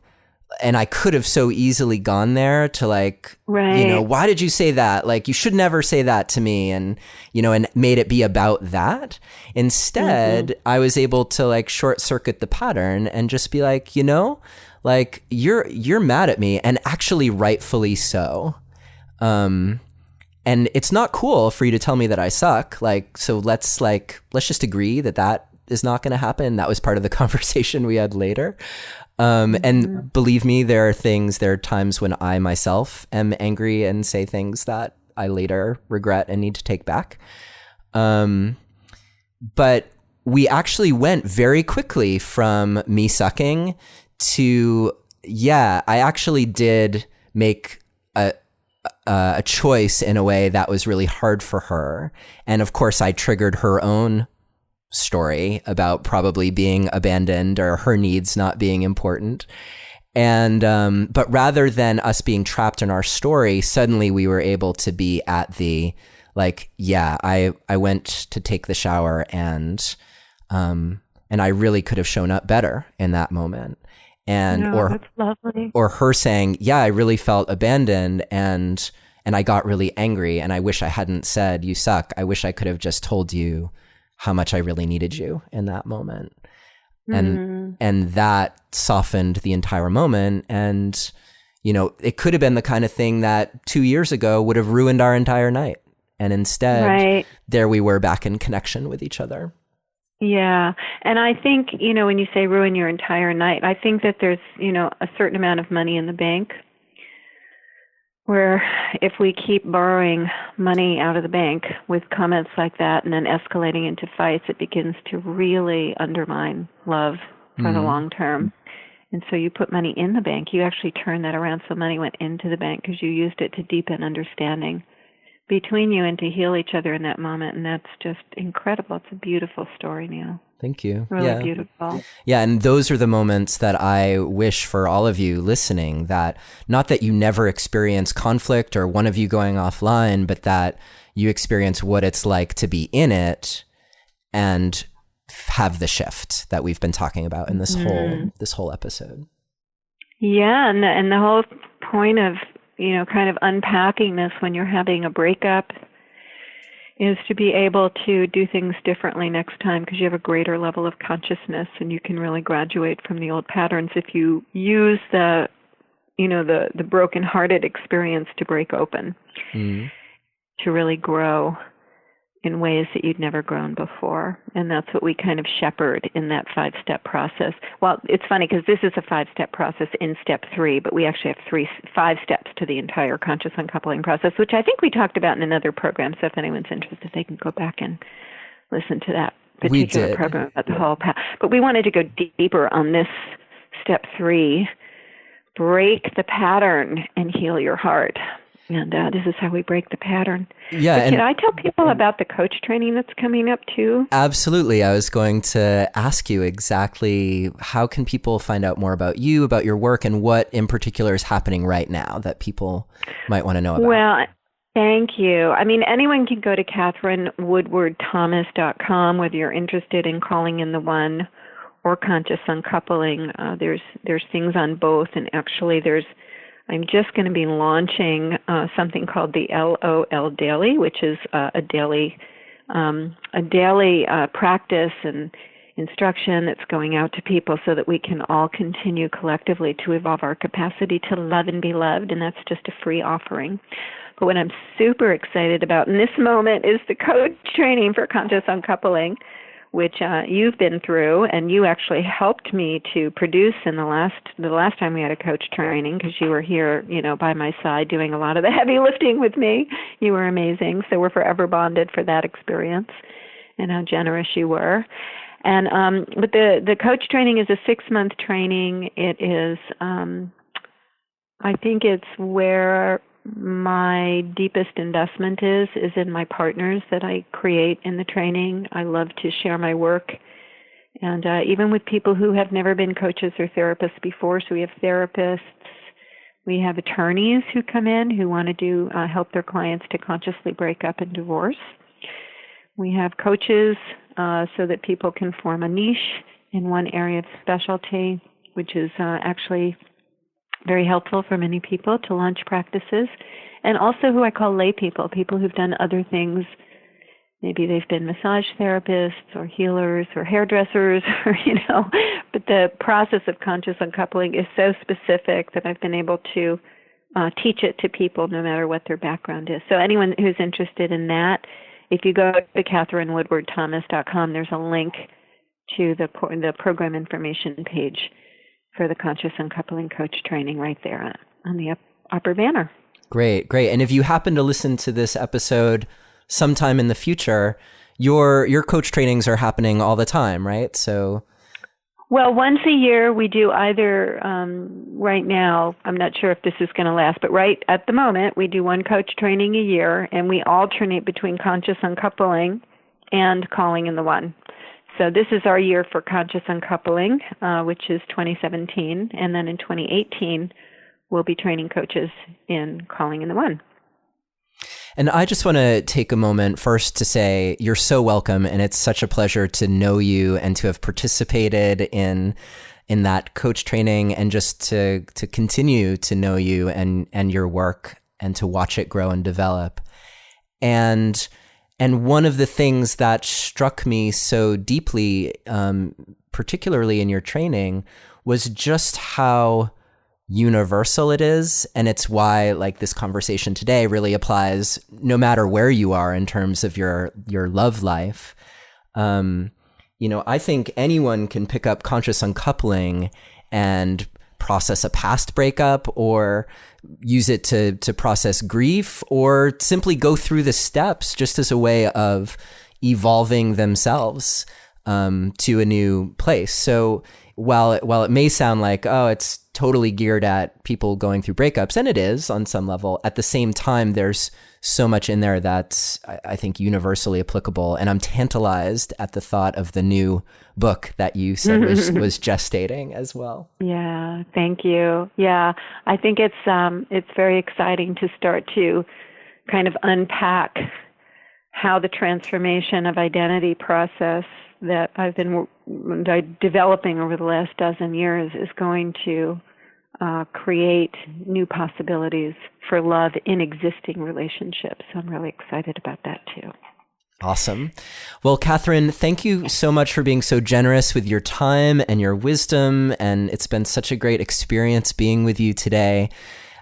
and I could have so easily gone there to like, right. Why did you say that? Like, you should never say that to me. And, and made it be about that. Instead, I was able to like short circuit the pattern and just be like, like you're mad at me, and actually rightfully so. And it's not cool for you to tell me that I suck. Like, so let's just agree that is not going to happen. That was part of the conversation we had later. And believe me, there are times when I myself am angry and say things that I later regret and need to take back. But we actually went very quickly from me sucking to, I actually did make a choice in a way that was really hard for her. And of course, I triggered her own story about probably being abandoned or her needs not being important. And but rather than us being trapped in our story, suddenly we were able to be at the like, I went to take the shower and I really could have shown up better in that moment. And that's lovely. Or her saying, I really felt abandoned and I got really angry, and I wish I hadn't said you suck. I wish I could have just told you how much I really needed you in that moment. And that softened the entire moment. And, it could have been the kind of thing that 2 years ago would have ruined our entire night. And instead, there we were back in connection with each other. Yeah. And I think, when you say ruin your entire night, I think that there's, a certain amount of money in the bank where if we keep borrowing money out of the bank with comments like that and then escalating into fights, it begins to really undermine love for the long term. And so you put money in the bank, you actually turn that around so money went into the bank because you used it to deepen understanding between you and to heal each other in that moment. And that's just incredible. It's a beautiful story, Neil. Thank you. Really beautiful. Yeah, and those are the moments that I wish for all of you listening, that not that you never experience conflict or one of you going offline, but that you experience what it's like to be in it and have the shift that we've been talking about in this whole episode. Yeah, and the whole point of, kind of unpacking this when you're having a breakup is to be able to do things differently next time, because you have a greater level of consciousness and you can really graduate from the old patterns if you use the broken-hearted experience to break open, to really grow in ways that you'd never grown before. And that's what we kind of shepherd in that 5-step process. Well, it's funny because this is a 5-step process in step 3, but we actually have 5 steps to the entire conscious uncoupling process, which I think we talked about in another program. So if anyone's interested, they can go back and listen to that particular program about the whole path. But we wanted to go deeper on this step 3, break the pattern and heal your heart. And this is how we break the pattern. Yeah. But can I tell people about the coach training that's coming up too? Absolutely. I was going to ask you exactly how can people find out more about you, about your work, and what in particular is happening right now that people might want to know about? Well, thank you. I mean, anyone can go to KatherineWoodwardThomas.com, whether you're interested in calling in the one or conscious uncoupling. There's things on both, and actually I'm just going to be launching something called the LOL Daily, which is a daily practice and instruction that's going out to people so that we can all continue collectively to evolve our capacity to love and be loved, and that's just a free offering. But what I'm super excited about in this moment is the coach training for conscious uncoupling, which you've been through, and you actually helped me to produce in the last time we had a coach training, because you were here, by my side doing a lot of the heavy lifting with me. You were amazing. So we're forever bonded for that experience and how generous you were. And but the coach training is a 6-month training. It is, I think it's where my deepest investment is in my partners that I create in the training. I love to share my work, and even with people who have never been coaches or therapists before. So we have therapists, we have attorneys who come in who want to do help their clients to consciously break up and divorce. We have coaches so that people can form a niche in one area of specialty, which is actually very helpful for many people to launch practices, and also who I call lay people who've done other things. Maybe they've been massage therapists or healers or hairdressers, or, but the process of conscious uncoupling is so specific that I've been able to teach it to people no matter what their background is. So anyone who's interested in that, if you go to KatherineWoodwardThomas.com, there's a link to the program information page for the Conscious Uncoupling Coach Training right there on the upper banner. Great. And if you happen to listen to this episode sometime in the future, your coach trainings are happening all the time, right? So, well, once a year we do either, right now, I'm not sure if this is going to last, but right at the moment we do one coach training a year, and we alternate between conscious uncoupling and calling in the one. So this is our year for conscious uncoupling, which is 2017. And then in 2018, we'll be training coaches in calling in the one. And I just want to take a moment first to say you're so welcome. And it's such a pleasure to know you and to have participated in that coach training, and just to continue to know you and your work, and to watch it grow and develop. And one of the things that struck me so deeply, particularly in your training, was just how universal it is. And it's why, like, this conversation today really applies no matter where you are in terms of your love life. I think anyone can pick up conscious uncoupling and process a past breakup, or use it to process grief, or simply go through the steps just as a way of evolving themselves to a new place. So while it may sound like, oh, it's totally geared at people going through breakups, and it is on some level, at the same time, there's so much in there that's, I think, universally applicable. And I'm tantalized at the thought of the new book that you said was gestating as well. Yeah, thank you. Yeah, I think it's very exciting to start to kind of unpack how the transformation of identity process that I've been developing over the last dozen years is going to create new possibilities for love in existing relationships. I'm really excited about that too. Awesome. Well, Katherine, thank you so much for being so generous with your time and your wisdom. And it's been such a great experience being with you today.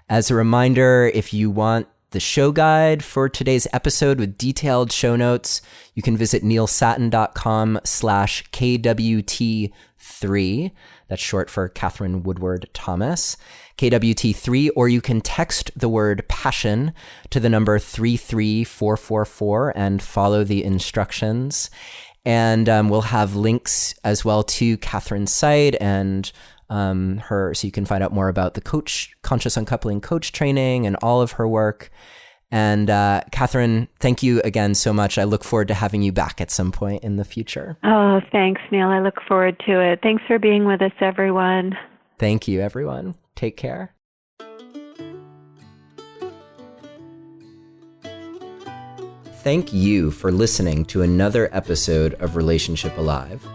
As a reminder, if you want the show guide for today's episode with detailed show notes, you can visit neilsattin.com/KWT3. That's short for Katherine Woodward Thomas, KWT3, or you can text the word passion to the number 33444 and follow the instructions. And we'll have links as well to Katherine's site and her, so you can find out more about the Conscious Uncoupling coach training and all of her work. And Katherine, thank you again so much. I look forward to having you back at some point in the future. Oh, thanks, Neil. I look forward to it. Thanks for being with us, everyone. Thank you, everyone. Take care. Thank you for listening to another episode of Relationship Alive.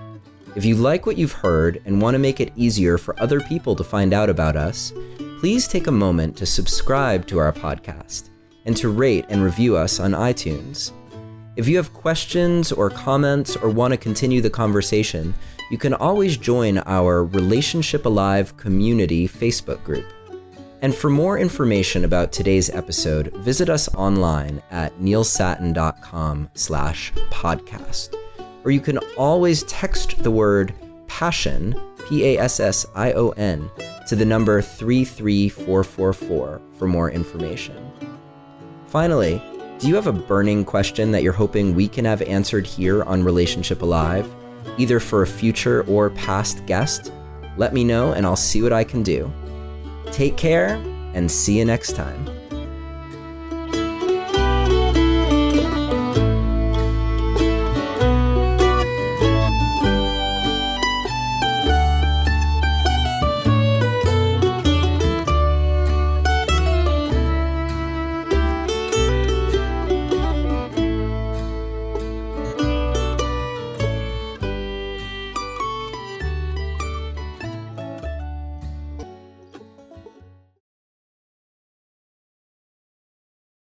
If you like what you've heard and want to make it easier for other people to find out about us, please take a moment to subscribe to our podcast and to rate and review us on iTunes. If you have questions or comments or want to continue the conversation, you can always join our Relationship Alive community Facebook group. And for more information about today's episode, visit us online at neilsattin.com/podcast. Or you can always text the word passion, PASSION, to the number 33444 for more information. Finally, do you have a burning question that you're hoping we can have answered here on Relationship Alive, either for a future or past guest? Let me know and I'll see what I can do. Take care and see you next time.